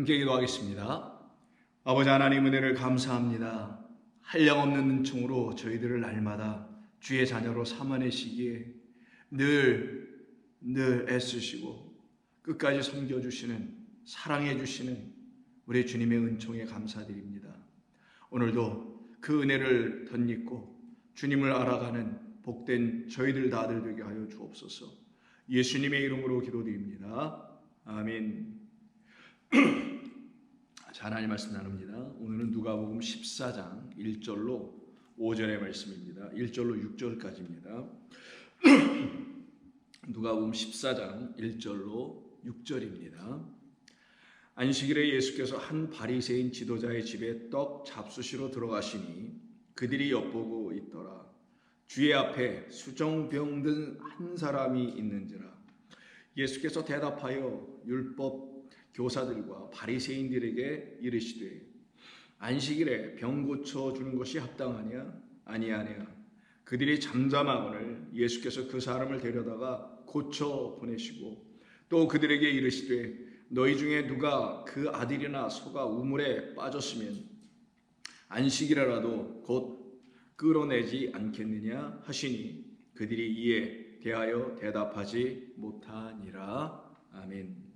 함께 기도하겠습니다. 아버지 하나님, 은혜를 감사합니다. 한량없는 은총으로 저희들을 날마다 주의 자녀로 삼아내시기에 늘 애쓰시고 끝까지 섬겨주시는, 사랑해주시는 우리 주님의 은총에 감사드립니다. 오늘도 그 은혜를 덧입고 주님을 알아가는 복된 저희들 다들 되게 하여 주옵소서. 예수님의 이름으로 기도드립니다. 아멘. 자, 하나님 말씀 나눕니다. 오늘은 누가복음 14장 1절로 5절의 말씀입니다. 1절로 6절까지입니다. 누가복음 14장 1절로 6절입니다. 안식일에 예수께서 한 바리새인 지도자의 집에 떡 잡수시러 들어가시니 그들이 엿보고 있더라. 주의 앞에 수정병 든 한 사람이 있는지라. 예수께서 대답하여 율법 교사들과 바리새인들에게 이르시되 안식일에 병 고쳐 주는 것이 합당하냐? 아니하냐? 그들이 잠잠하거늘 예수께서 그 사람을 데려다가 고쳐 보내시고 또 그들에게 이르시되 너희 중에 누가 그 아들이나 소가 우물에 빠졌으면 안식일에라도 곧 끌어내지 않겠느냐 하시니 그들이 이에 대하여 대답하지 못하니라. 아멘.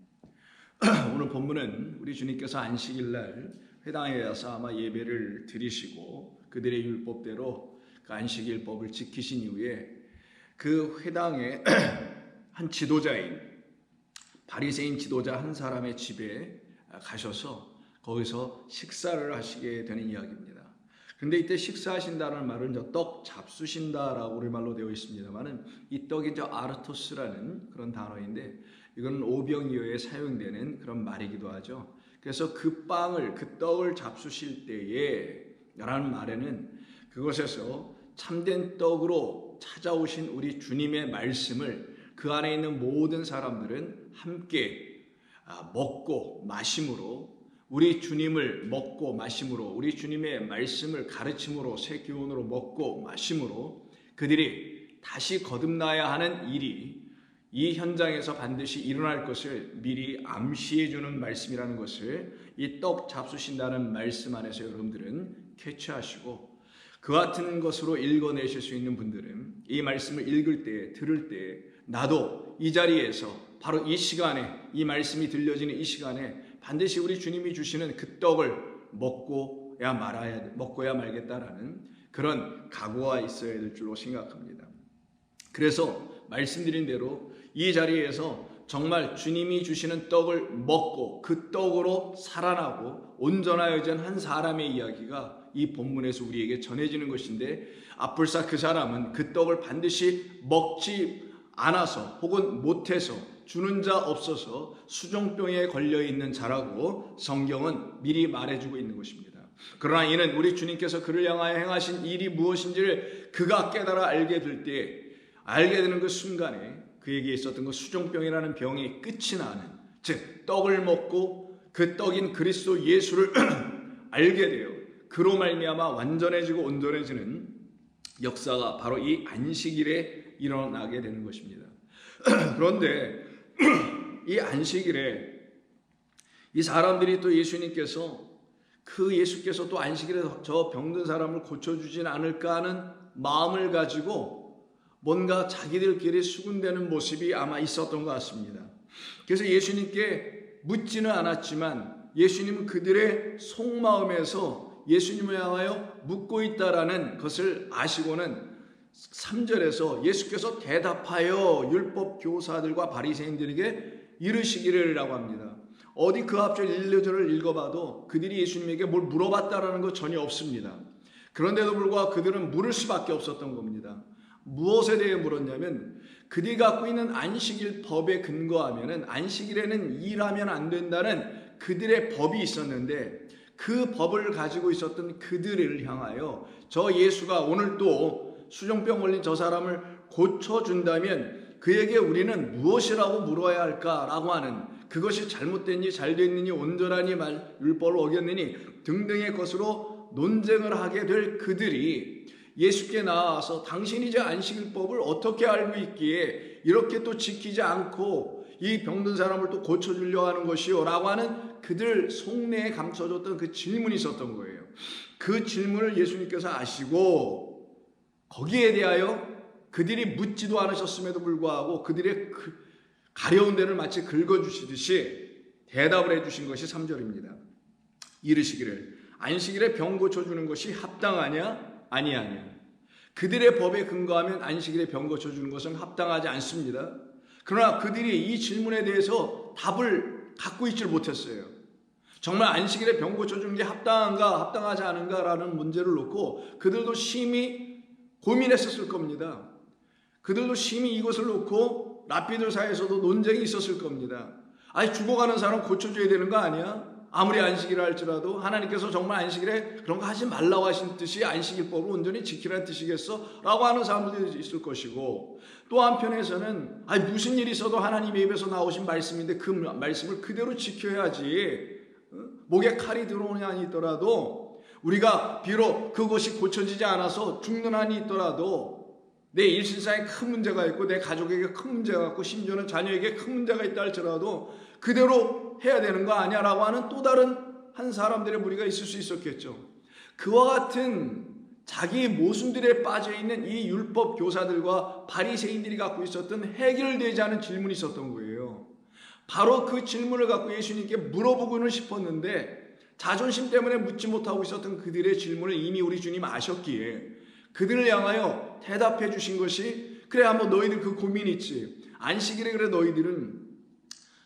오늘 본문은 우리 주님께서 안식일날 회당에 가서 아마 예배를 드리시고 그들의 율법대로 그 안식일법을 지키신 이후에 그 회당에 한 지도자인 바리새인 지도자 한 사람의 집에 가셔서 거기서 식사를 하시게 되는 이야기입니다. 그런데 이때 식사하신다는 말은 떡 잡수신다라고 우리말로 되어 있습니다만은 이 떡이 아르토스라는 그런 단어인데 이건 오병이어에 사용되는 그런 말이기도 하죠. 그래서 그 떡을 잡수실 때에 라는 말에는 그것에서 참된 떡으로 찾아오신 우리 주님의 말씀을 그 안에 있는 모든 사람들은 함께 먹고 마심으로 우리 주님을 먹고 마심으로 우리 주님의 말씀을 가르침으로 새 교훈으로 먹고 마심으로 그들이 다시 거듭나야 하는 일이 이 현장에서 반드시 일어날 것을 미리 암시해 주는 말씀이라는 것을 이 떡 잡수신다는 말씀 안에서 여러분들은 캐치하시고 그 같은 것으로 읽어내실 수 있는 분들은 이 말씀을 읽을 때 들을 때 나도 이 자리에서 바로 이 시간에 이 말씀이 들려지는 이 시간에 반드시 우리 주님이 주시는 그 떡을 먹고야 말겠다라는 그런 각오가 있어야 될 줄로 생각합니다. 그래서 말씀드린 대로 이 자리에서 정말 주님이 주시는 떡을 먹고 그 떡으로 살아나고 온전하여진 한 사람의 이야기가 이 본문에서 우리에게 전해지는 것인데 앞불사 그 사람은 그 떡을 반드시 먹지 않아서 혹은 못해서 주는 자 없어서 수종병에 걸려있는 자라고 성경은 미리 말해주고 있는 것입니다. 그러나 이는 우리 주님께서 그를 향하여 행하신 일이 무엇인지를 그가 깨달아 알게 되는 그 순간에 그에게 있었던 그 수종병이라는 병이 끝이 나는, 즉 떡을 먹고 그 떡인 그리스도 예수를 알게 되어 그로 말미암아 완전해지고 온전해지는 역사가 바로 이 안식일에 일어나게 되는 것입니다. 그런데 이 안식일에 이 사람들이 또 예수께서 또 안식일에 저 병든 사람을 고쳐주진 않을까 하는 마음을 가지고 뭔가 자기들끼리 수군대는 모습이 아마 있었던 것 같습니다. 그래서 예수님께 묻지는 않았지만 예수님은 그들의 속마음에서 예수님을 향하여 묻고 있다라는 것을 아시고는 3절에서 예수께서 대답하여 율법 교사들과 바리새인들에게 이르시기를이라고 합니다. 어디 그 앞절 1절을 읽어봐도 그들이 예수님에게 뭘 물어봤다라는 것 전혀 없습니다. 그런데도 불구하고 그들은 물을 수밖에 없었던 겁니다. 무엇에 대해 물었냐면 그들이 갖고 있는 안식일 법에 근거하면은 안식일에는 일하면 안 된다는 그들의 법이 있었는데 그 법을 가지고 있었던 그들을 향하여 저 예수가 오늘 또 수종병 걸린 저 사람을 고쳐준다면 그에게 우리는 무엇이라고 물어야 할까라고 하는 그것이 잘못됐니 잘됐느니 온전하니 율법을 어겼느니 등등의 것으로 논쟁을 하게 될 그들이 예수께 나와서 당신이 제 안식일법을 어떻게 알고 있기에 이렇게 또 지키지 않고 이 병든 사람을 또 고쳐주려 하는 것이요 라고 하는 그들 속내에 감춰졌던 그 질문이 있었던 거예요. 그 질문을 예수님께서 아시고 거기에 대하여 그들이 묻지도 않으셨음에도 불구하고 그들의 가려운 데를 마치 긁어주시듯이 대답을 해주신 것이 3절입니다. 이르시기를 안식일에 병 고쳐주는 것이 합당하냐 아니하냐. 그들의 법에 근거하면 안식일에 병 고쳐주는 것은 합당하지 않습니다. 그러나 그들이 이 질문에 대해서 답을 갖고 있질 못했어요. 정말 안식일에 병 고쳐주는 게 합당한가 합당하지 않은가라는 문제를 놓고 그들도 심히 고민했었을 겁니다. 그들도 심히 이것을 놓고 랍비들 사이에서도 논쟁이 있었을 겁니다. 아니 죽어가는 사람 고쳐줘야 되는 거 아니야? 아무리 안식일을 할지라도 하나님께서 정말 안식일에 그런 거 하지 말라고 하신 뜻이 안식일법을 온전히 지키라는 뜻이겠어? 라고 하는 사람들이 있을 것이고, 또 한편에서는 아니 무슨 일이 있어도 하나님의 입에서 나오신 말씀인데 그 말씀을 그대로 지켜야지, 목에 칼이 들어오는 한이 있더라도 우리가 비록 그것이 고쳐지지 않아서 죽는 한이 있더라도 내 일신상에 큰 문제가 있고 내 가족에게 큰 문제가 있고 심지어는 자녀에게 큰 문제가 있다 할지라도 그대로 해야 되는 거 아니야 라고 하는 또 다른 한 사람들의 무리가 있을 수 있었겠죠. 그와 같은 자기 모순들에 빠져있는 이 율법 교사들과 바리새인들이 갖고 있었던 해결되지 않은 질문이 있었던 거예요. 바로 그 질문을 갖고 예수님께 물어보고는 싶었는데 자존심 때문에 묻지 못하고 있었던 그들의 질문을 이미 우리 주님 아셨기에 그들을 향하여 대답해 주신 것이, 그래 한번 너희들 그 고민 있지, 안식일에 그래 너희들은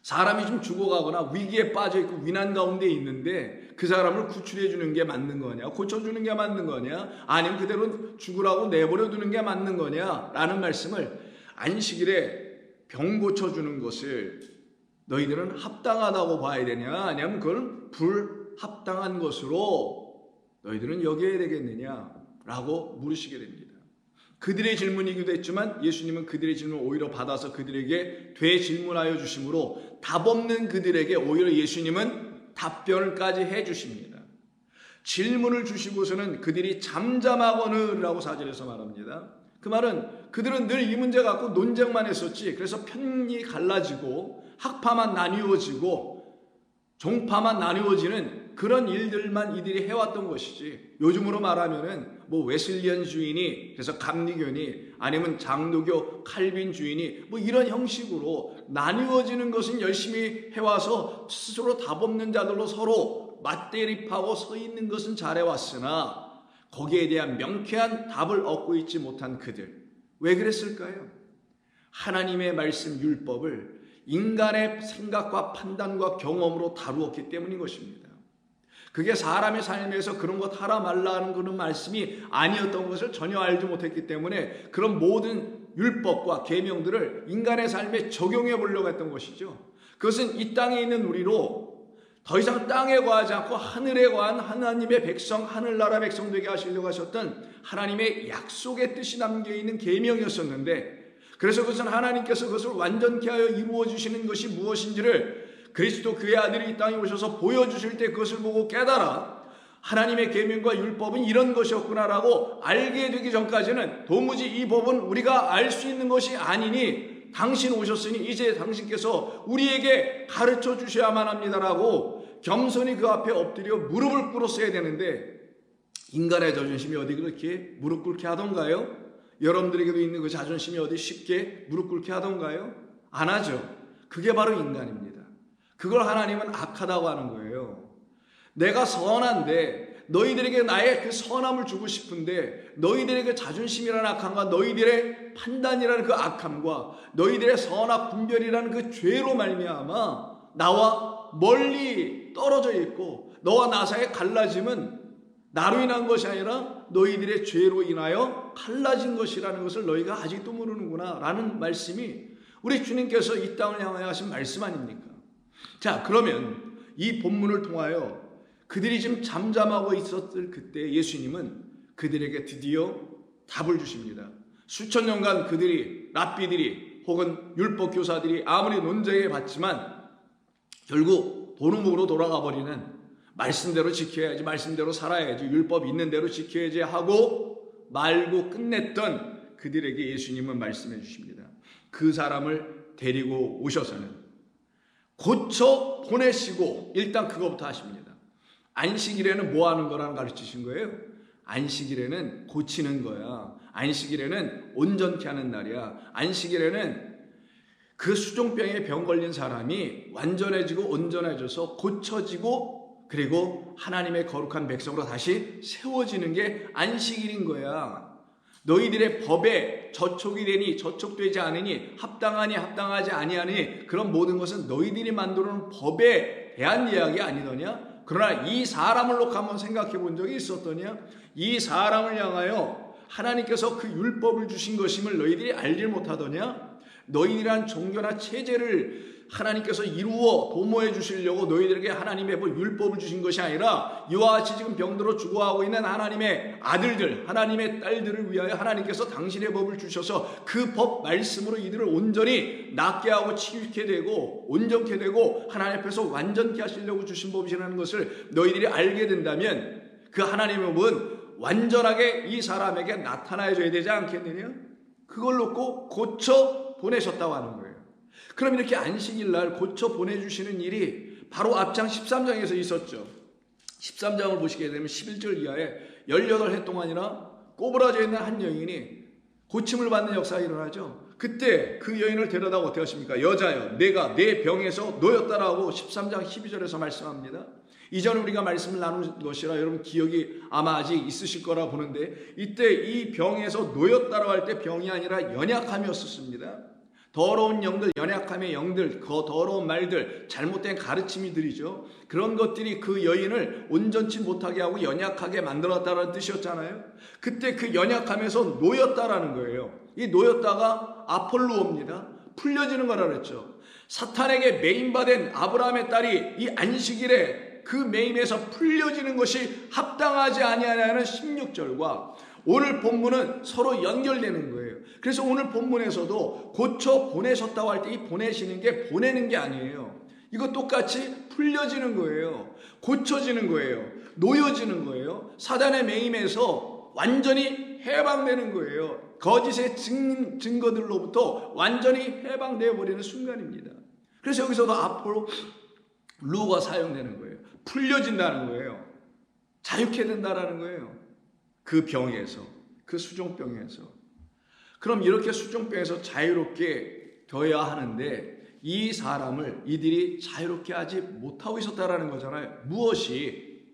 사람이 좀 죽어가거나 위기에 빠져있고 위난 가운데 있는데 그 사람을 구출해 주는 게 맞는 거냐, 고쳐주는 게 맞는 거냐, 아니면 그대로 죽으라고 내버려 두는 게 맞는 거냐 라는 말씀을, 안식일에 병 고쳐주는 것을 너희들은 합당하다고 봐야 되냐, 아니면 그걸 불합당한 것으로 너희들은 여겨야 되겠느냐 라고 물으시게 됩니다. 그들의 질문이기도 했지만 예수님은 그들의 질문을 오히려 받아서 그들에게 되질문하여 주심으로 답 없는 그들에게 오히려 예수님은 답변을까지 해주십니다. 질문을 주시고서는 그들이 잠잠하거늘이라고 4절에서 말합니다. 그 말은 그들은 늘 이 문제 갖고 논쟁만 했었지, 그래서 편이 갈라지고 학파만 나뉘어지고 종파만 나뉘어지는 그런 일들만 이들이 해왔던 것이지, 요즘으로 말하면은 뭐 웨슬리안 주인이 그래서 감리교니 아니면 장로교 칼빈 주인이 뭐 이런 형식으로 나뉘어지는 것은 열심히 해와서 스스로 답 없는 자들로 서로 맞대립하고 서 있는 것은 잘해왔으나 거기에 대한 명쾌한 답을 얻고 있지 못한 그들, 왜 그랬을까요? 하나님의 말씀 율법을 인간의 생각과 판단과 경험으로 다루었기 때문인 것입니다. 그게 사람의 삶에서 그런 것 하라 말라 하는 그런 말씀이 아니었던 것을 전혀 알지 못했기 때문에 그런 모든 율법과 계명들을 인간의 삶에 적용해 보려고 했던 것이죠. 그것은 이 땅에 있는 우리로 더 이상 땅에 거하지 않고 하늘에 거한 하나님의 백성, 하늘나라 백성 되게 하시려고 하셨던 하나님의 약속의 뜻이 담겨있는 계명이었었는데, 그래서 그것은 하나님께서 그것을 완전케 하여 이루어 주시는 것이 무엇인지를 그리스도 그의 아들이 이 땅에 오셔서 보여주실 때 그것을 보고 깨달아 하나님의 계명과 율법은 이런 것이었구나라고 알게 되기 전까지는 도무지 이 법은 우리가 알 수 있는 것이 아니니 당신 오셨으니 이제 당신께서 우리에게 가르쳐 주셔야만 합니다라고 겸손히 그 앞에 엎드려 무릎을 꿇었어야 되는데, 인간의 자존심이 어디 그렇게 무릎 꿇게 하던가요? 여러분들에게도 있는 그 자존심이 어디 쉽게 무릎 꿇게 하던가요? 안 하죠. 그게 바로 인간입니다. 그걸 하나님은 악하다고 하는 거예요. 내가 선한데 너희들에게 나의 그 선함을 주고 싶은데 너희들의 그 자존심이라는 악함과 너희들의 판단이라는 그 악함과 너희들의 선악 분별이라는 그 죄로 말미암아 나와 멀리 떨어져 있고 너와 나 사이의 갈라짐은 나로 인한 것이 아니라 너희들의 죄로 인하여 갈라진 것이라는 것을 너희가 아직도 모르는구나 라는 말씀이 우리 주님께서 이 땅을 향하여 하신 말씀 아닙니까? 자, 그러면 이 본문을 통하여 그들이 지금 잠잠하고 있었을 그때 예수님은 그들에게 드디어 답을 주십니다. 수천 년간 그들이, 랍비들이 혹은 율법 교사들이 아무리 논쟁해 봤지만 결국 도루묵으로 돌아가 버리는, 말씀대로 지켜야지, 말씀대로 살아야지, 율법 있는 대로 지켜야지 하고 말고 끝냈던 그들에게 예수님은 말씀해 주십니다. 그 사람을 데리고 오셔서는 고쳐 보내시고 일단 그거부터 하십니다. 안식일에는 뭐 하는 거라는 가르치신 거예요? 안식일에는 고치는 거야. 안식일에는 온전케 하는 날이야. 안식일에는 그 수종병에 병 걸린 사람이 완전해지고 온전해져서 고쳐지고 그리고 하나님의 거룩한 백성으로 다시 세워지는 게 안식일인 거야. 너희들의 법에 저촉이 되니 저촉되지 않으니 합당하니 합당하지 아니하니 그런 모든 것은 너희들이 만들어 놓은 법에 대한 이야기 아니더냐? 그러나 이 사람을 놓고 한번 생각해 본 적이 있었더냐? 이 사람을 향하여 하나님께서 그 율법을 주신 것임을 너희들이 알지 못하더냐? 너희들이란 종교나 체제를 하나님께서 이루어 도모해 주시려고 너희들에게 하나님의 율법을 주신 것이 아니라 이와 같이 지금 병들어 죽어가고 있는 하나님의 아들들, 하나님의 딸들을 위하여 하나님께서 당신의 법을 주셔서 그 법 말씀으로 이들을 온전히 낫게 하고 치유케 되고 온전케 되고 하나님 앞에서 완전케 하시려고 주신 법이라는 것을 너희들이 알게 된다면 그 하나님의 법은 완전하게 이 사람에게 나타나야 되지 않겠느냐? 그걸 놓고 고쳐 보내셨다고 하는 거예요. 그럼 이렇게 안식일 날 고쳐 보내주시는 일이 바로 앞장 13장에서 있었죠. 13장을 보시게 되면 11절 이하에 18해 동안이나 꼬부라져 있는 한 여인이 고침을 받는 역사가 일어나죠. 그때 그 여인을 데려다가 어떻게 하십니까? 여자여 내가 내 병에서 놓였다라고 13장 12절에서 말씀합니다. 이전 우리가 말씀을 나눈 것이라 여러분 기억이 아마 아직 있으실 거라 보는데 이때 이 병에서 놓였다라고 할 때 병이 아니라 연약함이었습니다. 더러운 영들, 연약함의 영들, 그 더러운 말들, 잘못된 가르침이들이죠. 그런 것들이 그 여인을 온전치 못하게 하고 연약하게 만들었다는 뜻이었잖아요. 그때 그 연약함에서 놓였다라는 거예요. 이 놓였다가 아폴루오입니다. 풀려지는 거라 그랬죠. 사탄에게 매임받은 아브라함의 딸이 이 안식일에 그 매임에서 풀려지는 것이 합당하지 아니하냐는 16절과 오늘 본문은 서로 연결되는 거예요. 그래서 오늘 본문에서도 고쳐 보내셨다고 할 때 이 보내시는 게 보내는 게 아니에요. 이거 똑같이 풀려지는 거예요. 고쳐지는 거예요. 놓여지는 거예요. 사단의 매임에서 완전히 해방되는 거예요. 거짓의 증거들로부터 완전히 해방되어 버리는 순간입니다. 그래서 여기서도 앞으로 루가 사용되는 거예요. 풀려진다는 거예요. 자유케 된다는 거예요. 그 병에서, 그 수종병에서. 그럼 이렇게 수종병에서 자유롭게 되어야 하는데 이 사람을 이들이 자유롭게 하지 못하고 있었다라는 거잖아요. 무엇이?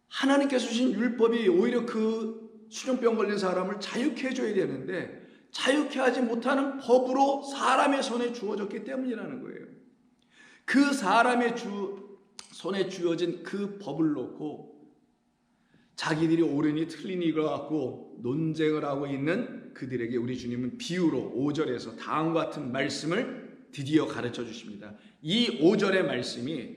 하나님께서 주신 율법이 오히려 그 수종병 걸린 사람을 자유케 해줘야 되는데 자유케 하지 못하는 법으로 사람의 손에 주어졌기 때문이라는 거예요. 그 사람의 손에 주어진 그 법을 놓고 자기들이 옳으니 틀리니 걸 갖고 논쟁을 하고 있는 그들에게 우리 주님은 비유로 5절에서 다음과 같은 말씀을 드디어 가르쳐 주십니다. 이 5절의 말씀이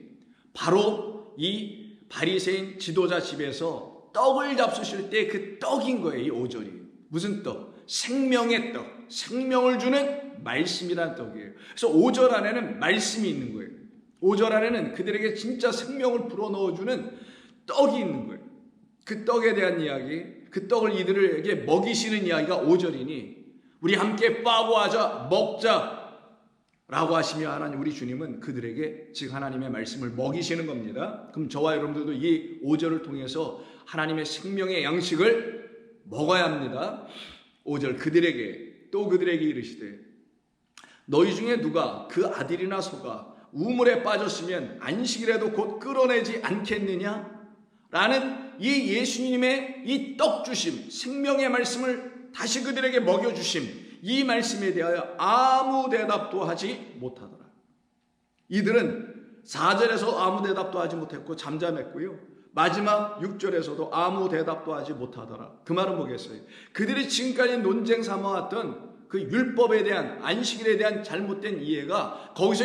바로 이 바리새인 지도자 집에서 떡을 잡수실 때 그 떡인 거예요. 이 5절이. 무슨 떡? 생명의 떡. 생명을 주는 말씀이라는 떡이에요. 그래서 5절 안에는 말씀이 있는 거예요. 5절 안에는 그들에게 진짜 생명을 불어넣어주는 떡이 있는 거예요. 그 떡에 대한 이야기, 그 떡을 이들에게 먹이시는 이야기가 5절이니 우리 함께 빠고하자 먹자 라고 하시며 하나님 우리 주님은 그들에게 즉 하나님의 말씀을 먹이시는 겁니다. 그럼 저와 여러분들도 이 5절을 통해서 하나님의 생명의 양식을 먹어야 합니다. 5절 그들에게 또 그들에게 이르시되 너희 중에 누가 그 아들이나 소가 우물에 빠졌으면 안식일에도 곧 끌어내지 않겠느냐? 라는 이 예수님의 이 떡 주심, 생명의 말씀을 다시 그들에게 먹여주심, 이 말씀에 대하여 아무 대답도 하지 못하더라. 이들은 4절에서 아무 대답도 하지 못했고 잠잠했고요. 마지막 6절에서도 아무 대답도 하지 못하더라. 그 말은 뭐겠어요? 그들이 지금까지 논쟁 삼아왔던 그 율법에 대한 안식일에 대한 잘못된 이해가 거기서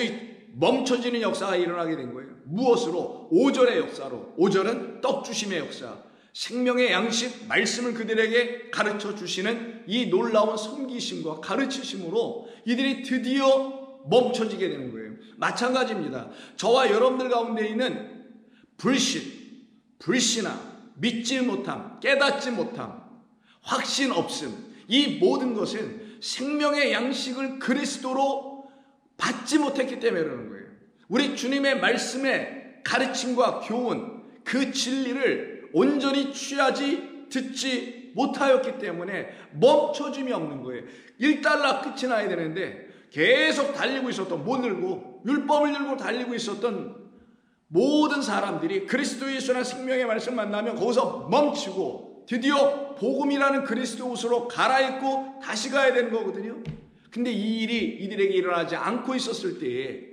멈춰지는 역사가 일어나게 된 거예요. 무엇으로? 5절의 역사로. 5절은 떡 주심의 역사, 생명의 양식 말씀을 그들에게 가르쳐 주시는 이 놀라운 섬기심과 가르치심으로 이들이 드디어 멈춰지게 되는 거예요. 마찬가지입니다. 저와 여러분들 가운데 있는 불신함, 믿지 못함, 깨닫지 못함, 확신 없음, 이 모든 것은 생명의 양식을 그리스도로 받지 못했기 때문에 그러는 거예요. 우리 주님의 말씀의 가르침과 교훈, 그 진리를 온전히 취하지 듣지 못하였기 때문에 멈춰짐이 없는 거예요. 일단락 끝이 나야 되는데 계속 달리고 있었던, 못 늘고 율법을 들고 달리고 있었던 모든 사람들이 그리스도 예수라는 생명의 말씀 만나면 거기서 멈추고 드디어 복음이라는 그리스도 옷으로 갈아입고 다시 가야 되는 거거든요. 근데 이 일이 이들에게 일어나지 않고 있었을 때에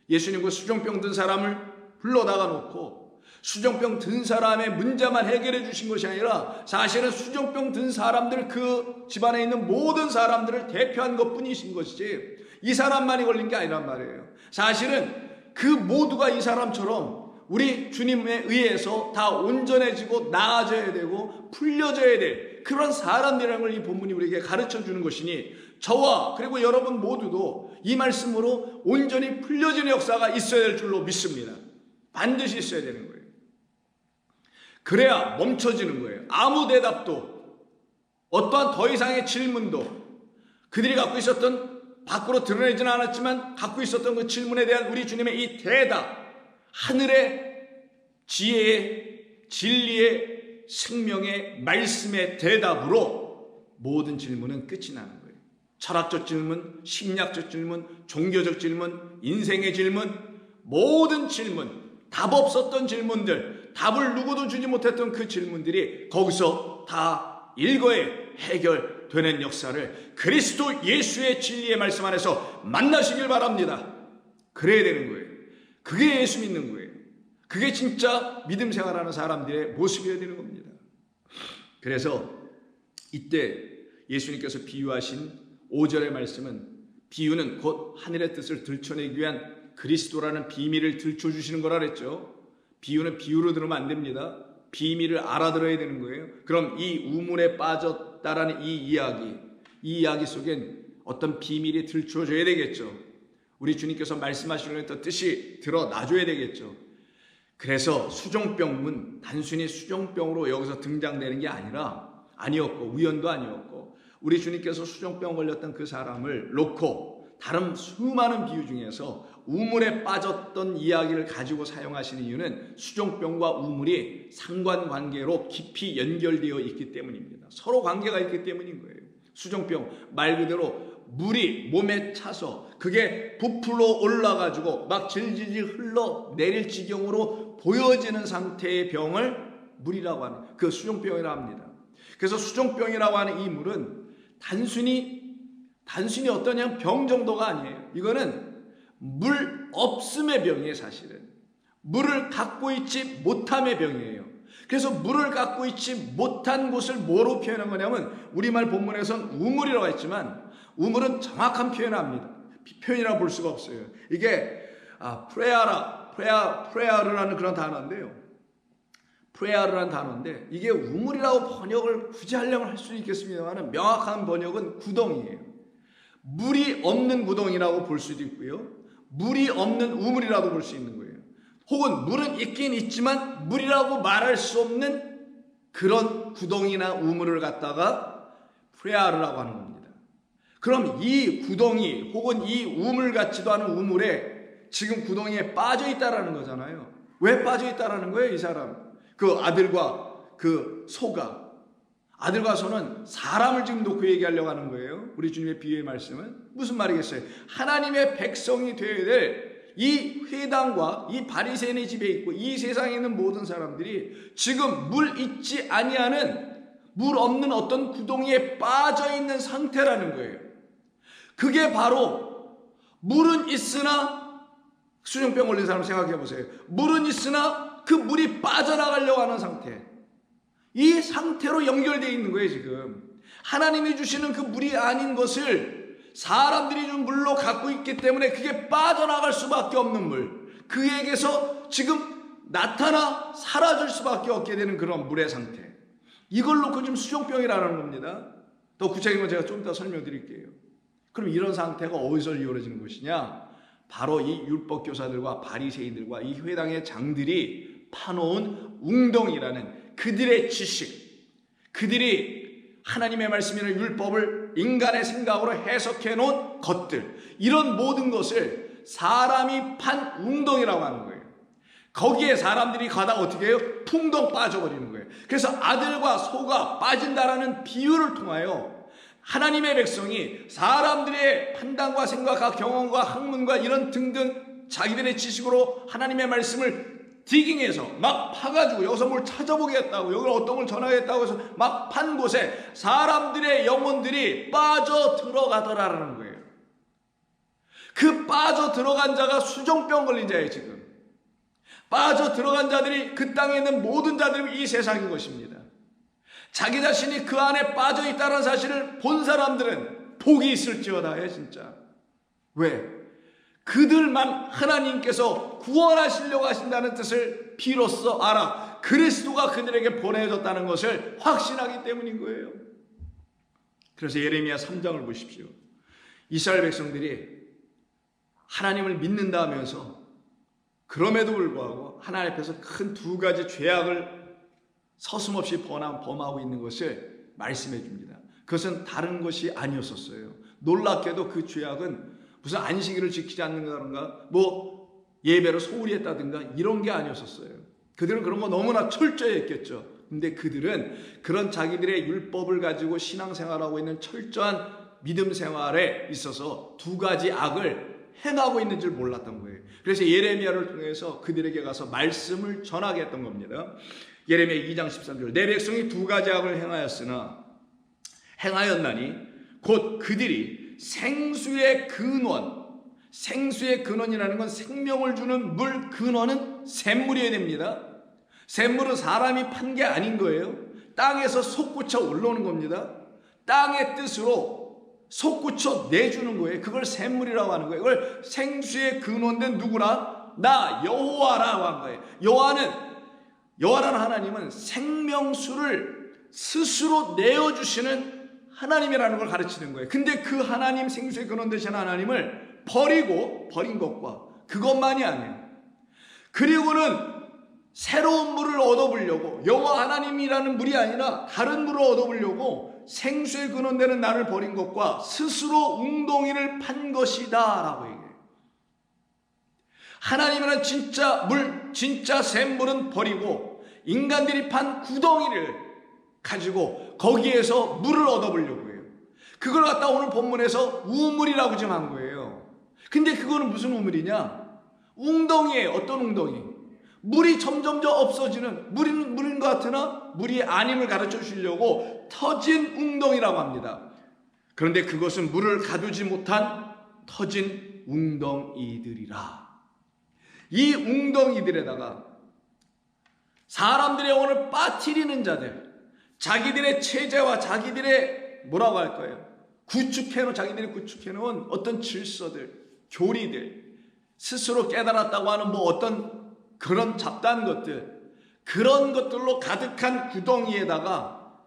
예수님 그 수종병 든 사람을 불러다가 놓고 수종병 든 사람의 문제만 해결해 주신 것이 아니라 사실은 수종병 든 사람들, 그 집안에 있는 모든 사람들을 대표한 것뿐이신 것이지 이 사람만이 걸린 게 아니란 말이에요. 사실은 그 모두가 이 사람처럼 우리 주님에 의해서 다 온전해지고 나아져야 되고 풀려져야 될 그런 사람들이라는 걸 이 본문이 우리에게 가르쳐 주는 것이니 저와 그리고 여러분 모두도 이 말씀으로 온전히 풀려지는 역사가 있어야 될 줄로 믿습니다. 반드시 있어야 되는 거예요. 그래야 멈춰지는 거예요. 아무 대답도, 어떠한 더 이상의 질문도, 그들이 갖고 있었던, 밖으로 드러내지는 않았지만 갖고 있었던 그 질문에 대한 우리 주님의 이 대답, 하늘의 지혜의, 진리의, 생명의 말씀의 대답으로 모든 질문은 끝이 나는 거예요. 철학적 질문, 심리학적 질문, 종교적 질문, 인생의 질문, 모든 질문, 답 없었던 질문들, 답을 누구도 주지 못했던 그 질문들이 거기서 다 일거에 해결되는 역사를 그리스도 예수의 진리의 말씀 안에서 만나시길 바랍니다. 그래야 되는 거예요. 그게 예수 믿는 거예요. 그게 진짜 믿음 생활하는 사람들의 모습이어야 되는 겁니다. 그래서 이때 예수님께서 비유하신 5절의 말씀은, 비유는 곧 하늘의 뜻을 들춰내기 위한 그리스도라는 비밀을 들춰주시는 거라 그랬죠. 비유는 비유로 들으면 안 됩니다. 비밀을 알아들어야 되는 거예요. 그럼 이 우물에 빠졌다라는 이 이야기 속엔 어떤 비밀이 들춰져야 되겠죠. 우리 주님께서 말씀하시는 어떤 뜻이 드러나줘야 되겠죠. 그래서 수종병은 단순히 수종병으로 여기서 등장되는 게 아니었고 우연도 아니었고, 우리 주님께서 수종병 걸렸던 그 사람을 놓고 다른 수많은 비유 중에서 우물에 빠졌던 이야기를 가지고 사용하시는 이유는 수종병과 우물이 상관관계로 깊이 연결되어 있기 때문입니다. 서로 관계가 있기 때문인 거예요. 수종병 말 그대로 물이 몸에 차서 그게 부풀어 올라가지고 막 질질질 흘러내릴 지경으로 보여지는 상태의 병을 물이라고 하는, 그 수종병이라고 합니다. 그래서 수종병이라고 하는 이 물은 단순히 어떤 병 정도가 아니에요. 이거는 물 없음의 병이에요. 사실은 물을 갖고 있지 못함의 병이에요. 그래서 물을 갖고 있지 못한 곳을 뭐로 표현한 거냐면, 우리말 본문에서는 우물이라고 했지만 우물은 정확한 표현이라고 볼 수가 없어요. 이게 프레아르라는 그런 단어인데요. 프레아르라는 단어인데 이게 우물이라고 번역을 굳이 하려면 할 수 있겠습니다만 명확한 번역은 구덩이에요. 물이 없는 구덩이라고 볼 수도 있고요, 물이 없는 우물이라고 볼 수 있는 거예요. 혹은 물은 있긴 있지만 물이라고 말할 수 없는 그런 구덩이나 우물을 갖다가 프레아르라고 하는 겁니다. 그럼 이 구덩이 혹은 이 우물 같지도 않은 우물에 지금 구덩이에 빠져 있다라는 거잖아요. 왜 빠져 있다라는 거예요? 이 사람, 그 아들과 그 소가, 아들과 소는 사람을 지금 놓고 얘기하려고 하는 거예요. 우리 주님의 비유의 말씀은 무슨 말이겠어요? 하나님의 백성이 되어야 될 이 회당과 이 바리새인의 집에 있고 이 세상에 있는 모든 사람들이 지금 물 있지 아니하는, 물 없는 어떤 구덩이에 빠져 있는 상태라는 거예요. 그게 바로 물은 있으나, 수종병 걸린 사람 생각해 보세요. 물은 있으나 그 물이 빠져나가려고 하는 상태, 이 상태로 연결되어 있는 거예요. 지금 하나님이 주시는 그 물이 아닌 것을 사람들이 준 물로 갖고 있기 때문에 그게 빠져나갈 수밖에 없는 물, 그에게서 지금 나타나 사라질 수밖에 없게 되는 그런 물의 상태, 이걸 놓고 지금 수종병이라는 겁니다. 더 구체적인 건 제가 좀 이따 설명드릴게요. 그럼 이런 상태가 어디서 이루어지는 것이냐? 바로 이 율법교사들과 바리새인들과 이 회당의 장들이 파놓은 웅덩이라는 그들의 지식, 그들이 하나님의 말씀이나 율법을 인간의 생각으로 해석해 놓은 것들, 이런 모든 것을 사람이 판 웅덩이라고 하는 거예요. 거기에 사람들이 가다가 어떻게 해요? 풍덩 빠져버리는 거예요. 그래서 아들과 소가 빠진다라는 비유를 통하여 하나님의 백성이 사람들의 판단과 생각과 경험과 학문과 이런 등등 자기들의 지식으로 하나님의 말씀을 디깅해서 막 파가지고 여기서 뭘 찾아보겠다고 여기 어떤 걸 전하겠다고 해서 막 판 곳에 사람들의 영혼들이 빠져 들어가더라라는 거예요. 그 빠져 들어간 자가 수정병 걸린 자예요. 지금 빠져 들어간 자들이 그 땅에 있는 모든 자들이 이 세상인 것입니다. 자기 자신이 그 안에 빠져 있다는 사실을 본 사람들은 복이 있을지어다요. 진짜. 왜? 그들만 하나님께서 구원하시려고 하신다는 뜻을 비로소 알아 그리스도가 그들에게 보내졌다는 것을 확신하기 때문인 거예요. 그래서 예레미야 3장을 보십시오. 이스라엘 백성들이 하나님을 믿는다 하면서 그럼에도 불구하고 하나님 앞에서 큰 두 가지 죄악을 서슴없이 범하고 있는 것을 말씀해 줍니다. 그것은 다른 것이 아니었었어요. 놀랍게도 그 죄악은 무슨 안식일을 지키지 않는다든가 뭐 예배를 소홀히 했다든가 이런 게 아니었었어요. 그들은 그런 거 너무나 철저히 했겠죠. 근데 그들은 그런 자기들의 율법을 가지고 신앙생활하고 있는 철저한 믿음 생활에 있어서 두 가지 악을 행하고 있는 줄 몰랐던 거예요. 그래서 예레미야를 통해서 그들에게 가서 말씀을 전하게 했던 겁니다. 예레미야 2장 13절 내 백성이 두 가지 악을 행하였나니 곧 그들이 생수의 근원이라는 건 생명을 주는 물 근원은 샘물이어야 됩니다. 샘물은 사람이 판 게 아닌 거예요. 땅에서 솟구쳐 올라오는 겁니다. 땅의 뜻으로 솟구쳐 내주는 거예요. 그걸 샘물이라고 하는 거예요. 그걸 생수의 근원된 누구라? 나 여호와라고 한 거예요. 여호와라는 하나님은 생명수를 스스로 내어주시는 하나님이라는 걸 가르치는 거예요. 근데 그 하나님 생수의 근원 되신 하나님을 버린 것과 그것만이 아니에요. 그리고는 새로운 물을 얻어보려고 여호와 하나님이라는 물이 아니라 다른 물을 얻어보려고 생수의 근원 되는 나를 버린 것과 스스로 웅덩이를 판 것이다 라고 얘기해요. 하나님이란 진짜 물, 진짜 샘물은 버리고 인간들이 판 구덩이를 가지고 거기에서 물을 얻어보려고 해요. 그걸 갖다 오늘 본문에서 우물이라고 지금 한 거예요. 근데 그거는 무슨 우물이냐? 웅덩이에요. 어떤 웅덩이? 물이 점점 없어지는 물인 것 같으나 물이 아님을 가르쳐 주시려고 터진 웅덩이라고 합니다. 그런데 그것은 물을 가두지 못한 터진 웅덩이들이라. 이 웅덩이들에다가 사람들의 영혼을 빠뜨리는 자들, 자기들의 체제와 자기들의 뭐라고 할까요? 자기들이 구축해놓은 어떤 질서들, 교리들, 스스로 깨달았다고 하는 뭐 어떤 그런 잡다한 것들, 그런 것들로 가득한 구덩이에다가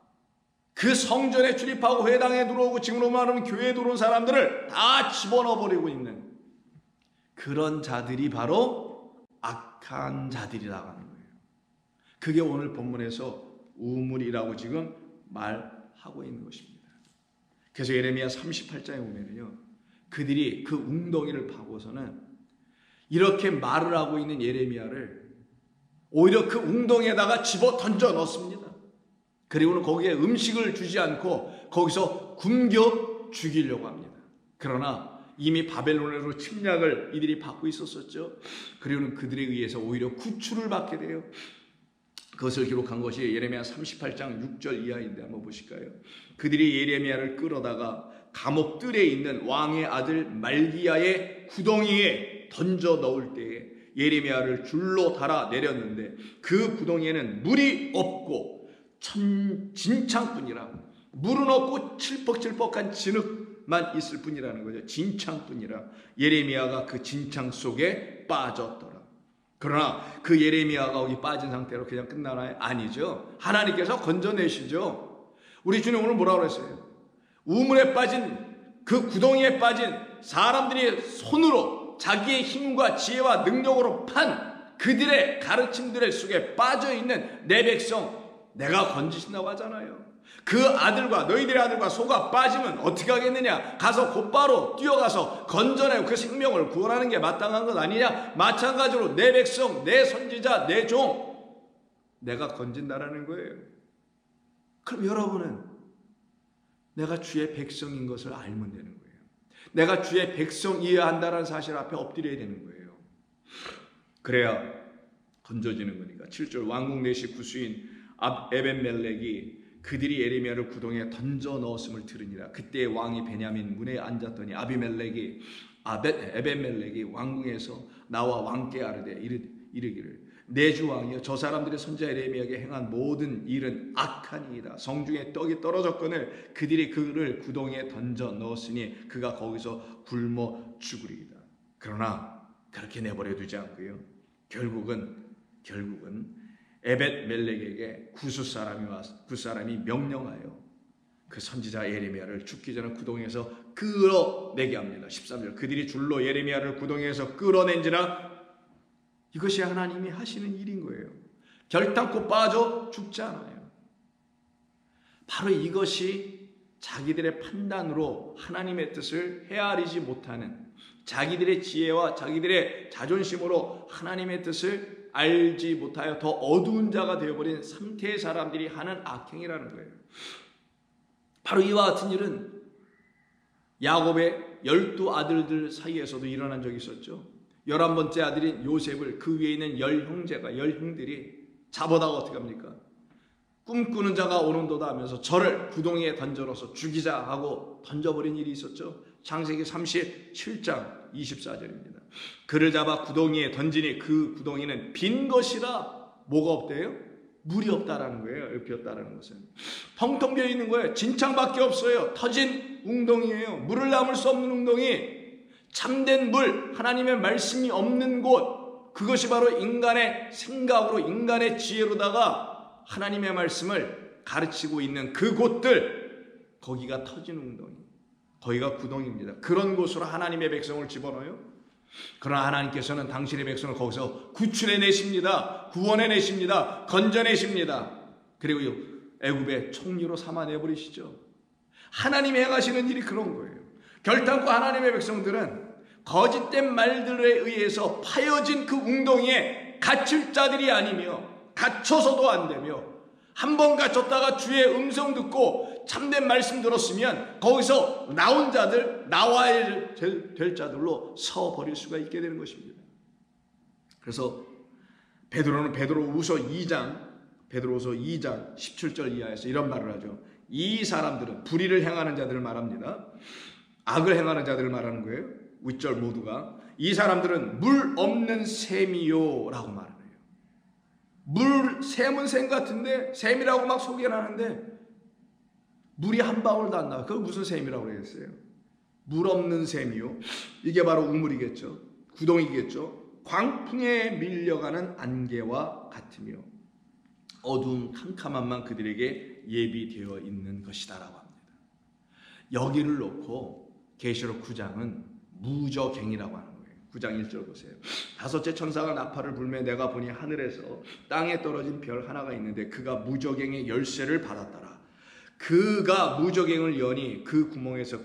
그 성전에 출입하고 회당에 들어오고 지금으로 말하면 교회에 들어온 사람들을 다 집어넣어버리고 있는 그런 자들이 바로 악한 자들이라고 하는 거예요. 그게 오늘 본문에서 우물이라고 지금 말하고 있는 것입니다. 그래서 예레미야 38장에 보면요, 그들이 그 웅덩이를 파고서는 이렇게 말을 하고 있는 예레미야를 오히려 그 웅덩이에다가 집어 던져 넣습니다. 그리고는 거기에 음식을 주지 않고 거기서 굶겨 죽이려고 합니다. 그러나 이미 바벨론으로 침략을 이들이 받고 있었었죠. 그리고는 그들에 의해서 오히려 구출을 받게 돼요. 그것을 기록한 것이 예레미야 38장 6절 이하인데 한번 보실까요? 그들이 예레미야를 끌어다가 감옥 뜰에 있는 왕의 아들 말기야의 구덩이에 던져 넣을 때에 예레미야를 줄로 달아 내렸는데 그 구덩이에는 물이 없고 진창뿐이라. 물은 없고 칠퍽칠퍽한 진흙만 있을 뿐이라는 거죠. 진창뿐이라. 예레미야가 그 진창 속에 빠졌더라. 그러나 그 예레미야가 거기 빠진 상태로 그냥 끝나나요? 아니죠. 하나님께서 건져내시죠. 우리 주님 오늘 뭐라고 그랬어요? 우물에 빠진 그 구덩이에 빠진 사람들이 손으로 자기의 힘과 지혜와 능력으로 판 그들의 가르침들의 속에 빠져있는 내 백성 내가 건지신다고 하잖아요. 그 아들과 너희들의 아들과 소가 빠지면 어떻게 하겠느냐? 가서 곧바로 뛰어가서 건져내고 그 생명을 구원하는 게 마땅한 것 아니냐? 마찬가지로 내 백성, 내 선지자, 내 종 내가 건진다라는 거예요. 그럼 여러분은 내가 주의 백성인 것을 알면 되는 거예요. 내가 주의 백성이어야 한다는 사실 앞에 엎드려야 되는 거예요. 그래야 건져지는 거니까. 7절 왕궁 내시 구수인 에벤멜렉이 그들이 예레미야를 구덩이에 던져 넣었음을 들으니라. 그때 왕이 베냐민 문에 앉았더니 에벤멜렉이 왕궁에서 나와 왕께 아르되 이르기를 내 주 왕이여 저 사람들의 선지자 예레미야에게 행한 모든 일은 악하니이다. 성중에 떡이 떨어졌거늘 그들이 그를 구덩이에 던져 넣었으니 그가 거기서 굶어 죽으리이다. 그러나 그렇게 내버려 두지 않고요. 결국은 에벳멜렉에게 구스 사람이 명령하여 그 선지자 예레미야를 죽기 전에 구덩이에서 끌어내게 합니다. 13절 그들이 줄로 예레미야를 구덩이에서 끌어낸지라. 이것이 하나님이 하시는 일인 거예요. 결단코 빠져 죽지 않아요. 바로 이것이 자기들의 판단으로 하나님의 뜻을 헤아리지 못하는, 자기들의 지혜와 자기들의 자존심으로 하나님의 뜻을 알지 못하여 더 어두운 자가 되어버린 상태의 사람들이 하는 악행이라는 거예요. 바로 이와 같은 일은 야곱의 12아들들 사이에서도 일어난 적이 있었죠. 11번째 아들인 요셉을 그 위에 있는 10형들이 잡아다가 어떻게 합니까? 꿈꾸는 자가 오는도다 하면서 저를 구덩이에 던져넣어서 죽이자 하고 던져버린 일이 있었죠. 창세기 37장 24절입니다. 그를 잡아 구덩이에 던지니 그 구덩이는 빈 것이라. 뭐가 없대요? 물이 없다라는 거예요. 비었다라는 것은 텅텅 비어 있는 거예요. 진창밖에 없어요. 터진 웅덩이에요. 물을 담을 수 없는 웅덩이. 참된 물, 하나님의 말씀이 없는 곳, 그것이 바로 인간의 생각으로, 인간의 지혜로다가 하나님의 말씀을 가르치고 있는 그 곳들, 거기가 터진 웅덩이, 거기가 구덩이입니다. 그런 곳으로 하나님의 백성을 집어넣어요. 그러나 하나님께서는 당신의 백성을 거기서 구출해내십니다. 구원해내십니다. 건져내십니다. 그리고 애굽의 총리로 삼아내버리시죠. 하나님이 행하시는 일이 그런 거예요. 결단코 하나님의 백성들은 거짓된 말들에 의해서 파여진 그 웅덩이에 갇힐 자들이 아니며, 갇혀서도 안 되며, 한 번 갇혔다가 주의 음성 듣고 참된 말씀 들었으면 거기서 나온 자들, 나와야 될 자들로 서버릴 수가 있게 되는 것입니다. 그래서 베드로는 베드로후서 2장 17절 이하에서 이런 말을 하죠. 이 사람들은 불의를 행하는 자들을 말합니다. 악을 행하는 자들을 말하는 거예요. 윗절 모두가 이 사람들은 물 없는 샘이요 라고 말하네요. 샘은 샘 같은데, 샘이라고 막 소개를 하는데 물이 한 방울도 안 나와. 그걸 무슨 샘이라고 그러겠어요? 물 없는 샘이요. 이게 바로 우물이겠죠. 구덩이겠죠. 광풍에 밀려가는 안개와 같으며 어두운 캄캄함만 그들에게 예비되어 있는 것이다라고 합니다. 여기를 놓고 계시록 9장은 무저갱이라고 하는 거예요. 9장 1절 보세요. 다섯째 천사가 나팔을 불매 내가 보니 하늘에서 땅에 떨어진 별 하나가 있는데 그가 무저갱의 열쇠를 받았더라. 그가 무저갱을 여니 그 구멍에서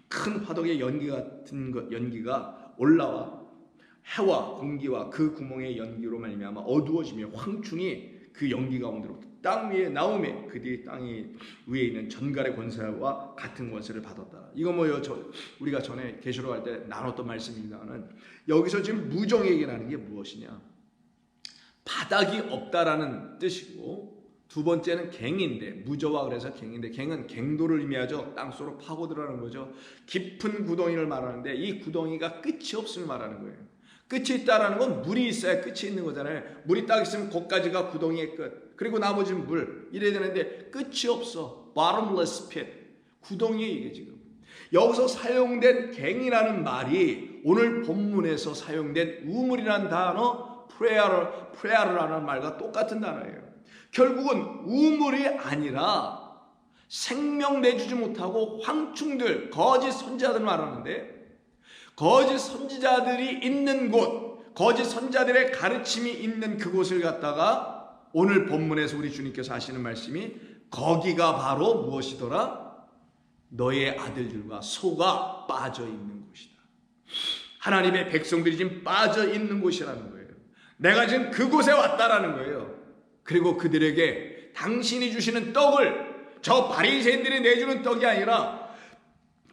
큰 화덕의 연기가 올라와 해와 공기와 그 구멍의 연기로 말미암아 어두워지며 황충이 그 연기 가운데로 땅 위에 나오매 그들이 땅 위에 있는 전갈의 권세와 같은 권세를 받았다. 이거 뭐요? 우리가 전에 계시록 할 때 나눴던 말씀입니다만 여기서 지금 무정액이라는 게 무엇이냐? 바닥이 없다라는 뜻이고, 두 번째는 갱인데, 무저와 그래서 갱인데, 갱은 갱도를 의미하죠. 땅속으로 파고 들어가는 거죠. 깊은 구덩이를 말하는데 이 구덩이가 끝이 없음을 말하는 거예요. 끝이 있다라는 건 물이 있어야 끝이 있는 거잖아요. 물이 딱 있으면 거기까지가 구덩이의 끝. 그리고 나머지는 물. 이래야 되는데 끝이 없어. bottomless pit. 구덩이에 이게 지금. 여기서 사용된 갱이라는 말이 오늘 본문에서 사용된 우물이라는 단어, 프레아르라는 말과 똑같은 단어예요. 결국은 우물이 아니라 생명 내주지 못하고 황충들, 거짓 선지자들 말하는데, 거짓 선지자들이 있는 곳, 거짓 선지자들의 가르침이 있는 그곳을 갖다가 오늘 본문에서 우리 주님께서 하시는 말씀이 거기가 바로 무엇이더라? 너의 아들들과 소가 빠져 있는 곳이다. 하나님의 백성들이 지금 빠져 있는 곳이라는 거예요. 내가 지금 그곳에 왔다라는 거예요. 그리고 그들에게 당신이 주시는 떡을, 저 바리새인들이 내주는 떡이 아니라,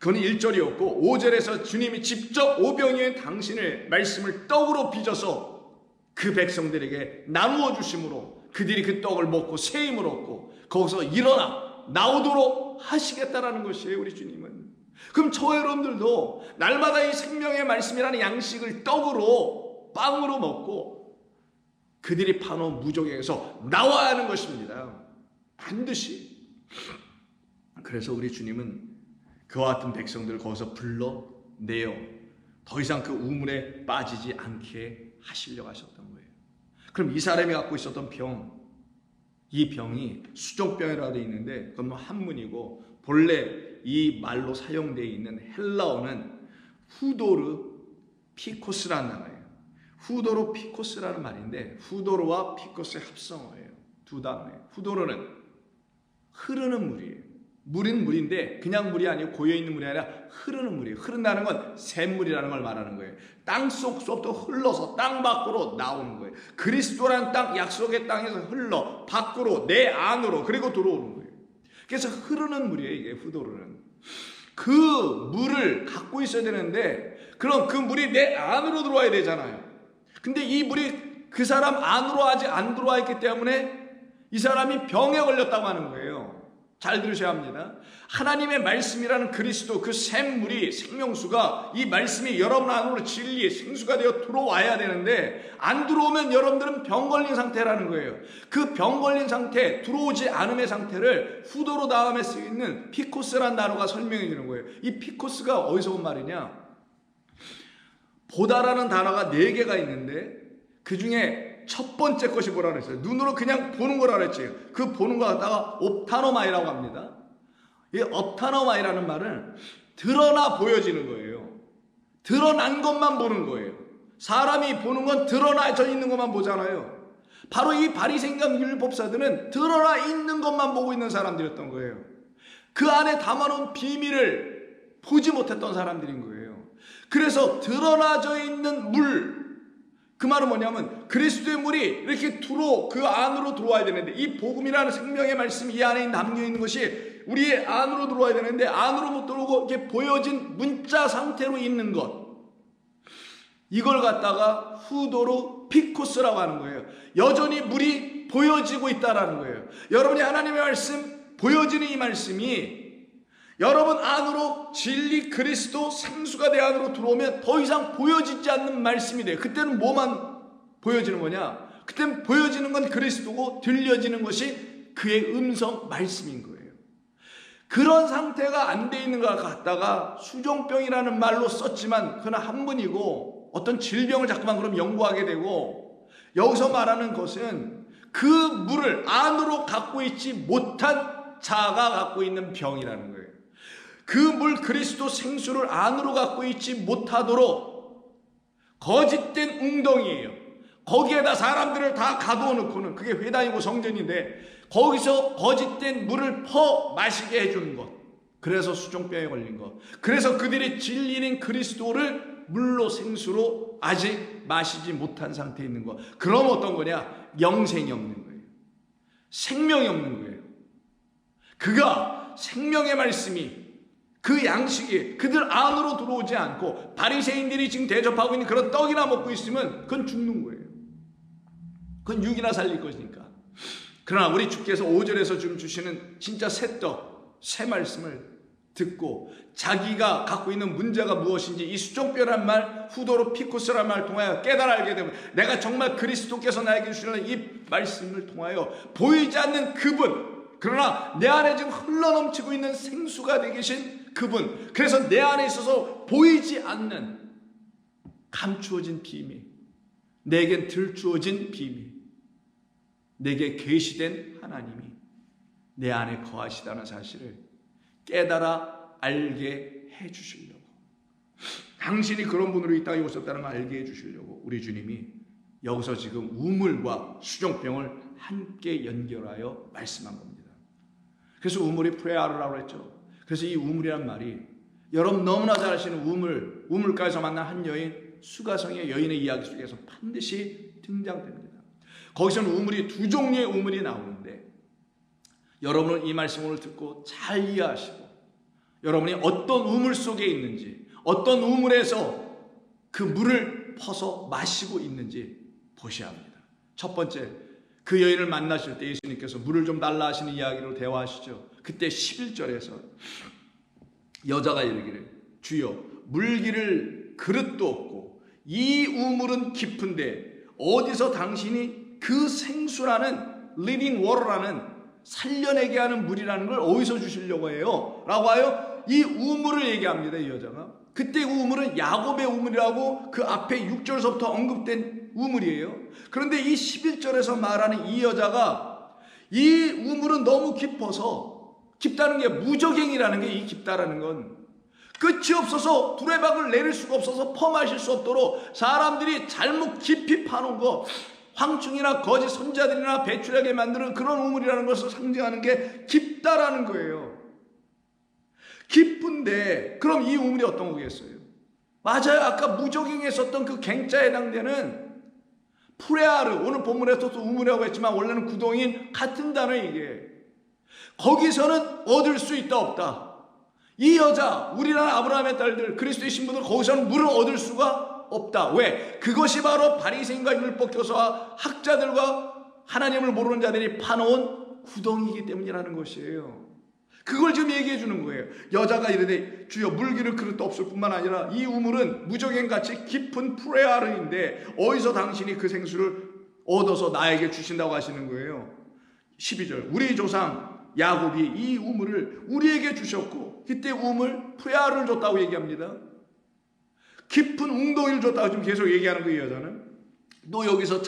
그건 1절이었고 5절에서 주님이 직접 오병이어인 당신의 말씀을 떡으로 빚어서 그 백성들에게 나누어 주심으로 그들이 그 떡을 먹고 새 힘을 얻고 거기서 일어나 나오도록 하시겠다라는 것이에요. 우리 주님은. 그럼 저 여러분들도 날마다 이 생명의 말씀이라는 양식을 떡으로, 빵으로 먹고 그들이 파놓은 무적에서 나와야 하는 것입니다. 반드시. 그래서 우리 주님은 그와 같은 백성들을 거기서 불러내어 더 이상 그 우물에 빠지지 않게 하시려고 하셨던 거예요. 그럼 이 사람이 갖고 있었던 병, 이 병이 수종병이라고 되어 있는데 그건 한문이고, 본래 이 말로 사용되어 있는 헬라어는 후도르 피코스라는 단어예요. 후도르 피코스라는 말인데, 후도르와 피코스의 합성어예요. 두 단어예요. 후도르는 흐르는 물이에요. 물은 물인데 그냥 물이 아니고 고여있는 물이 아니라 흐르는 물이에요. 흐른다는 건 샘물이라는 걸 말하는 거예요. 땅속부터 흘러서 땅 밖으로 나오는 거예요. 그리스도라는 땅, 약속의 땅에서 흘러 밖으로, 내 안으로, 그리고 들어오는 거예요. 그래서 흐르는 물이에요. 이게 후도르는. 그 물을 갖고 있어야 되는데, 그럼 그 물이 내 안으로 들어와야 되잖아요. 근데 이 물이 그 사람 안으로 아직 안 들어와 있기 때문에 이 사람이 병에 걸렸다고 하는 거예요. 잘 들으셔야 합니다. 하나님의 말씀이라는 그리스도, 그 샘물이, 생명수가, 이 말씀이 여러분 안으로 진리의 생수가 되어 들어와야 되는데, 안 들어오면 여러분들은 병 걸린 상태라는 거예요. 그 병 걸린 상태, 들어오지 않음의 상태를 후도로 다음에 쓰이는 피코스라는 단어가 설명해 주는 거예요. 이 피코스가 어디서 온 말이냐? 보다라는 단어가 4개가 있는데 그 중에 첫 번째 것이 뭐라 그랬어요? 눈으로 그냥 보는 거라 그랬지. 그 보는 거 갖다가 옵타노마이라고 합니다. 이 옵타노마이라는 말은 드러나 보여지는 거예요. 드러난 것만 보는 거예요. 사람이 보는 건 드러나져 있는 것만 보잖아요. 바로 이 바리새인과 율법사들은 드러나 있는 것만 보고 있는 사람들이었던 거예요. 그 안에 담아놓은 비밀을 보지 못했던 사람들인 거예요. 그래서 드러나져 있는 물, 그 말은 뭐냐면 그리스도의 물이 이렇게 그 안으로 들어와야 되는데, 이 복음이라는 생명의 말씀이 이 안에 담겨있는 것이 우리의 안으로 들어와야 되는데 안으로 못 들어오고 이렇게 보여진 문자 상태로 있는 것, 이걸 갖다가 후도로 피코스라고 하는 거예요. 여전히 물이 보여지고 있다라는 거예요. 여러분이 하나님의 말씀, 보여지는 이 말씀이 여러분 안으로 진리 그리스도 생수가 내 안으로 들어오면 더 이상 보여지지 않는 말씀이 돼요. 그때는 뭐만 보여지는 거냐? 그때는 보여지는 건 그리스도고 들려지는 것이 그의 음성 말씀인 거예요. 그런 상태가 안 돼 있는 것 같다가 수종병이라는 말로 썼지만 그건 한문이고, 어떤 질병을 자꾸만 그럼 연구하게 되고, 여기서 말하는 것은 그 물을 안으로 갖고 있지 못한 자가 갖고 있는 병이라는 거예요. 그 물 그리스도 생수를 안으로 갖고 있지 못하도록 거짓된 웅덩이에요. 거기에다 사람들을 다 가두어 놓고는, 그게 회당이고 성전인데 거기서 거짓된 물을 퍼 마시게 해주는 것, 그래서 수종병에 걸린 것, 그래서 그들이 진리인 그리스도를 물로 생수로 아직 마시지 못한 상태에 있는 것. 그럼 어떤 거냐? 영생이 없는 거예요. 생명이 없는 거예요. 그가 생명의 말씀이, 그 양식이 그들 안으로 들어오지 않고 바리새인들이 지금 대접하고 있는 그런 떡이나 먹고 있으면 그건 죽는 거예요. 그건 육이나 살릴 것이니까. 그러나 우리 주께서 5절에서 지금 주시는 진짜 새 떡, 새 말씀을 듣고 자기가 갖고 있는 문제가 무엇인지 이 수종뼈란 말, 후도로 피코스란 말을 통하여 깨달아 알게 되면, 내가 정말 그리스도께서 나에게 주시는 이 말씀을 통하여 보이지 않는 그분, 그러나 내 안에 지금 흘러넘치고 있는 생수가 되게 계신 그분, 그래서 내 안에 있어서 보이지 않는 감추어진 비밀, 내겐 들추어진 비밀, 내게 계시된 하나님이 내 안에 거하시다는 사실을 깨달아 알게 해주시려고, 당신이 그런 분으로 이 땅에 오셨다는 걸 알게 해주시려고 우리 주님이 여기서 지금 우물과 수종병을 함께 연결하여 말씀한 겁니다. 그래서 우물이 프레아르라고 했죠. 그래서 이 우물이란 말이 여러분 너무나 잘 아시는 우물가에서 만난 한 여인, 수가성의 여인의 이야기 속에서 반드시 등장됩니다. 거기서는 우물이 두 종류의 우물이 나오는데 여러분은 이 말씀 오늘 듣고 잘 이해하시고 여러분이 어떤 우물 속에 있는지, 어떤 우물에서 그 물을 퍼서 마시고 있는지 보셔야 합니다. 첫 번째, 그 여인을 만나실 때 예수님께서 물을 좀 달라 하시는 이야기로 대화하시죠. 그때 11절에서 여자가 이르기를 주여 물기를 그릇도 없고 이 우물은 깊은데 어디서 당신이 그 생수라는 living water라는 살려내게 하는 물이라는 걸 어디서 주시려고 해요? 라고 하여 이 우물을 얘기합니다. 이 여자가. 그때 우물은 야곱의 우물이라고 그 앞에 6절서부터 언급된 우물이에요. 그런데 이 11절에서 말하는 이 여자가 이 우물은 너무 깊어서, 깊다는 게 무적행이라는 게 이 깊다라는 건 끝이 없어서 두레박을 내릴 수가 없어서 퍼마실 수 없도록 사람들이 잘못 깊이 파놓은 거, 황충이나 거짓 선자들이나 배출하게 만드는 그런 우물이라는 것을 상징하는 게 깊다라는 거예요. 깊은데 그럼 이 우물이 어떤 거겠어요? 맞아요. 아까 무적행에 썼던 그 갱자에 해당되는 프레아르, 오늘 본문에서도 우물이라고 했지만 원래는 구동인 같은 단어 이게. 거기서는 얻을 수 있다 없다. 이 여자, 우리나라 아브라함의 딸들, 그리스도의 신부들 거기서는 물을 얻을 수가 없다. 왜? 그것이 바로 바리새인과 율법교사와 학자들과 하나님을 모르는 자들이 파놓은 구덩이이기 때문이라는 것이에요. 그걸 지금 얘기해 주는 거예요. 여자가 이르되 주여 물기를 그릇도 없을 뿐만 아니라 이 우물은 무적행같이 깊은 프레아르인데 어디서 당신이 그 생수를 얻어서 나에게 주신다고 하시는 거예요. 12절 우리 조상 야곱이 이 우물을 우리에게 주셨고 그때 우물 프레아르를 줬다고 얘기합니다. 깊은 웅덩이를 줬다고 지금 계속 얘기하는 거예요. 여자는 또 여기서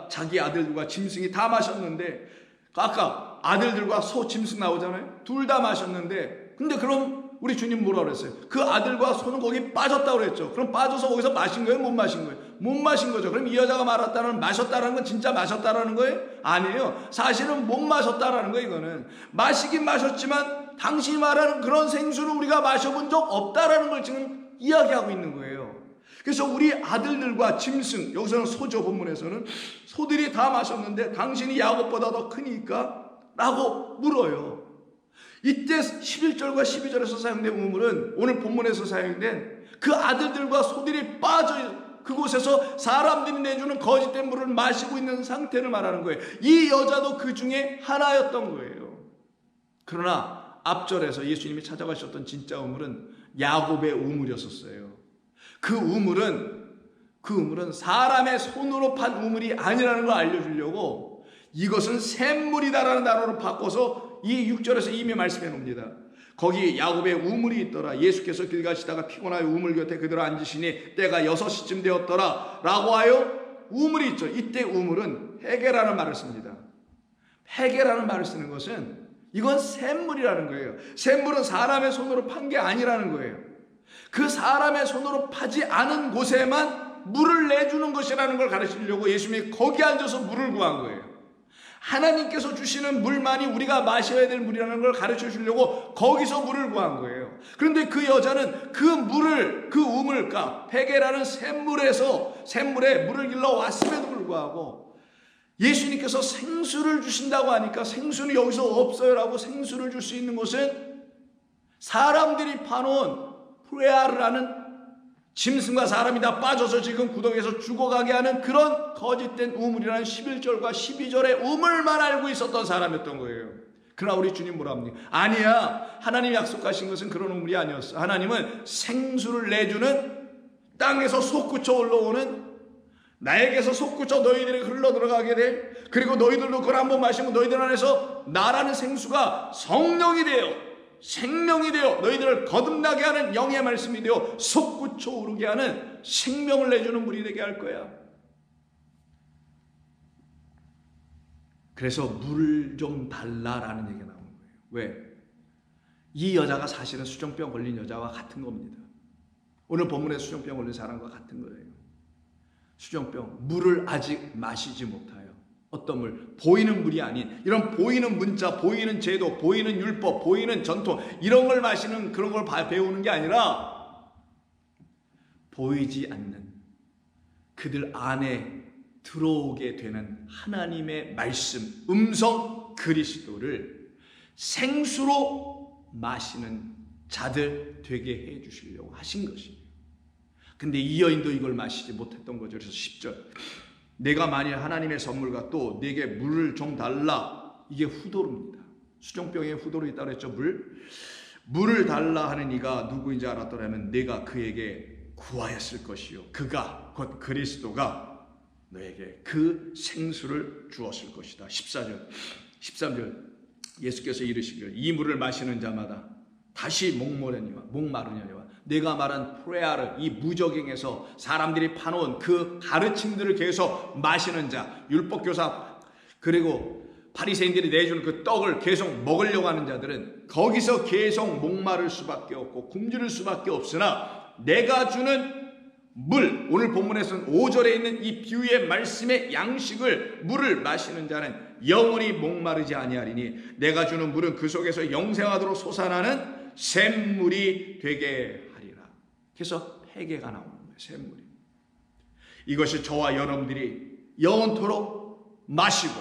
자기 아들들과 짐승이 다 마셨는데 아까 아들들과 소 짐승 나오잖아요. 둘 다 마셨는데 근데 그럼 우리 주님 뭐라고 그랬어요? 그 아들과 소는 거기 빠졌다고 그랬죠. 그럼 빠져서 거기서 마신 거예요? 못 마신 거예요? 못 마신 거죠. 그럼 이 여자가 말했다는 마셨다라는 건 진짜 마셨다라는 거예요? 아니에요. 사실은 못 마셨다라는 거예요. 이거는 마시긴 마셨지만 당신이 말하는 그런 생수를 우리가 마셔본 적 없다라는 걸 지금 이야기하고 있는 거예요. 그래서 우리 아들들과 짐승, 여기서는 소죠. 본문에서는 소들이 다 마셨는데 당신이 야곱보다 더 크니까? 라고 물어요. 이때 11절과 12절에서 사용된 우물은 오늘 본문에서 사용된 그 아들들과 소들이 빠져 그곳에서 사람들이 내주는 거짓된 물을 마시고 있는 상태를 말하는 거예요. 이 여자도 그 중에 하나였던 거예요. 그러나 앞절에서 예수님이 찾아가셨던 진짜 우물은 야곱의 우물이었어요. 그 우물은 사람의 손으로 판 우물이 아니라는 걸 알려주려고 이것은 샘물이다라는 단어로 바꿔서 이 6절에서 이미 말씀해 놓습니다. 거기 야곱의 우물이 있더라. 예수께서 길 가시다가 피곤하여 우물 곁에 그대로 앉으시니 때가 6시쯤 되었더라 라고 하여 우물이 있죠. 이때 우물은 회개라는 말을 씁니다. 회개라는 말을 쓰는 것은 이건 샘물이라는 거예요. 샘물은 사람의 손으로 판 게 아니라는 거예요. 그 사람의 손으로 파지 않은 곳에만 물을 내주는 것이라는 걸 가르치려고 예수님이 거기 앉아서 물을 구한 거예요. 하나님께서 주시는 물만이 우리가 마셔야 될 물이라는 걸 가르쳐 주려고 거기서 물을 구한 거예요. 그런데 그 여자는 그 우물가 회개라는 샘물에 물을 길러 왔음에도 불구하고 예수님께서 생수를 주신다고 하니까 생수는 여기서 없어요라고 생수를 줄 수 있는 곳은 사람들이 파놓은 프레아르라는 짐승과 사람이 다 빠져서 지금 구덩이에서 죽어가게 하는 그런 거짓된 우물이라는 11절과 12절의 우물만 알고 있었던 사람이었던 거예요. 그러나 우리 주님 뭐라 합니까? 아니야. 하나님 약속하신 것은 그런 우물이 아니었어. 하나님은 생수를 내주는 땅에서 솟구쳐 올라오는 나에게서 솟구쳐 너희들이 흘러 들어가게 돼. 그리고 너희들도 그걸 한번 마시면 너희들 안에서 나라는 생수가 성령이 되어 생명이 되어 너희들을 거듭나게 하는 영의 말씀이 되어 솟구쳐 오르게 하는 생명을 내주는 물이 되게 할 거야. 그래서 물 좀 달라라는 얘기가 나오는 거예요. 왜? 이 여자가 사실은 수정병 걸린 여자와 같은 겁니다. 오늘 본문에 수정병 걸린 사람과 같은 거예요. 수정병, 물을 아직 마시지 못하여 어떤 물? 보이는 물이 아닌 이런 보이는 문자, 보이는 제도, 보이는 율법, 보이는 전통 이런 걸 마시는 그런 걸 배우는 게 아니라 보이지 않는 그들 안에 들어오게 되는 하나님의 말씀, 음성 그리스도를 생수로 마시는 자들 되게 해 주시려고 하신 것입니다. 근데 이 여인도 이걸 마시지 못했던 거죠. 그래서 10절 내가 만일 하나님의 선물과 또 내게 물을 좀 달라. 이게 후도루입니다. 수종병에 후도루 있다고 했죠. 물을 달라 하는 이가 누구인지 알았더라면 내가 그에게 구하였을 것이요 그가 곧 그리스도가 너에게 그 생수를 주었을 것이다. 14절 13절 예수께서 이르시기를 이 물을 마시는 자마다 다시 목마르냐니와 내가 말한 프레아르 이 무적행에서 사람들이 파놓은 그 가르침들을 계속 마시는 자, 율법교사 그리고 바리새인들이 내주는 그 떡을 계속 먹으려고 하는 자들은 거기서 계속 목마를 수밖에 없고 굶주릴 수밖에 없으나 내가 주는 물, 오늘 본문에서는 5절에 있는 이 비유의 말씀의 양식을 물을 마시는 자는 영원히 목마르지 아니하리니 내가 주는 물은 그 속에서 영생하도록 솟아나는 샘물이 되게 하리라. 그래서 회개가 나오는 거예요. 샘물이. 이것이 저와 여러분들이 영원토록 마시고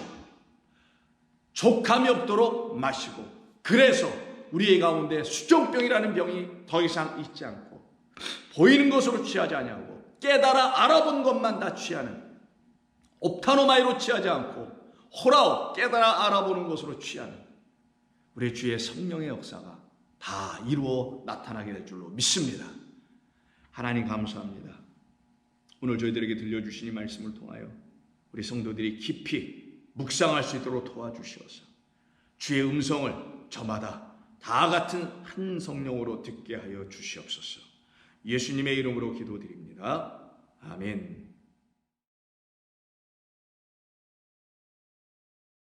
족함이 없도록 마시고 그래서 우리의 가운데 수종병이라는 병이 더 이상 있지 않고 보이는 것으로 취하지 아니하고 깨달아 알아본 것만 다 취하는 옵타노마이로 취하지 않고 호라오 깨달아 알아보는 것으로 취하는 우리 주의 성령의 역사가 다 이루어 나타나게 될 줄로 믿습니다. 하나님 감사합니다. 오늘 저희들에게 들려주신 이 말씀을 통하여 우리 성도들이 깊이 묵상할 수 있도록 도와주시옵소서. 주의 음성을 저마다 다 같은 한 성령으로 듣게 하여 주시옵소서. 예수님의 이름으로 기도드립니다. 아멘.